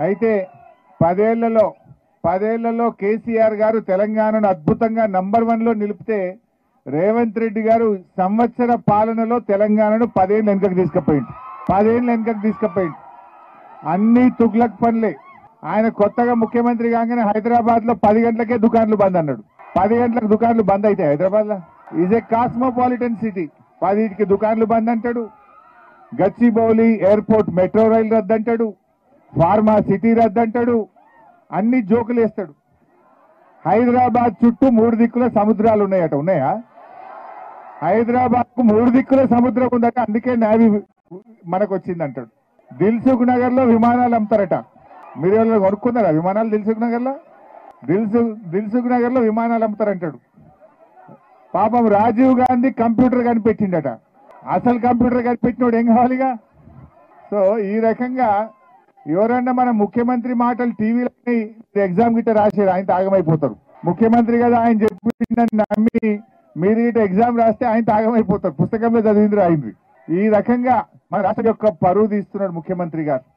అయితే పదేళ్లలో కేసీఆర్ గారు తెలంగాణను అద్భుతంగా నంబర్ 1 లో నిలిపితే రేవంత్ రెడ్డి గారు సంవత్సర పాలనలో తెలంగాణను 10 ఏళ్ళు వెనుకకు తీసుకుపోయింది. అన్ని తుగ్లక్ పనులే. ఆయన కొత్తగా ముఖ్యమంత్రి కాగానే హైదరాబాద్ లో 10 గంటలకే దుకాన్లు బంద్ అన్నాడు. 10 గంటలకు దుకాన్లు బంద్ అయితే హైదరాబాద్ లో ఈజ్ ఏ కాస్మోపాలిటన్ సిటీ. 10కి దుకాన్లు బంద్ అంటాడు. గచ్చిబౌలి ఎయిర్పోర్ట్ మెట్రో రైలు రద్దంటాడు. ఫార్మా సిటీ రద్దంటాడు. అన్ని జోకులు వేస్తాడు. హైదరాబాద్ చుట్టూ 3 దిక్కుల సముద్రాలు ఉన్నాయా? హైదరాబాద్ కు 3 దిక్కుల సముద్రం ఉందట, అందుకే నేవీ మనకు వచ్చింది అంటాడు. దిల్సుఖ్ నగర్ లో విమానాలు అమ్ముతారట. మీరు ఎవరైనా కొనుక్కున్నారా విమానాలు? దిల్సుఖ్ నగర్ లో విమానాలు అమ్ముతారంటాడు. పాపం రాజీవ్ గాంధీ కంప్యూటర్ కనిపెట్టిండట. అసలు కంప్యూటర్ కనిపెట్టినోడు ఏం కావాలిగా? సో ఈ రకంగా ఎవరన్నా మన ముఖ్యమంత్రి మాటలు టీవీలో ఎగ్జామ్ గిట్ట రాసేది ఆయన తాగమైపోతారు. ముఖ్యమంత్రి కదా ఆయన చెప్పిందని నమ్మి మీరు గిట్ట ఎగ్జామ్ రాస్తే ఆయన తాగమైపోతారు. పుస్తకంలో చదివింది రాయింది. ఈ రకంగా మన రాష్ట్రం యొక్క పరువు తీస్తున్నాడు ముఖ్యమంత్రి గారు.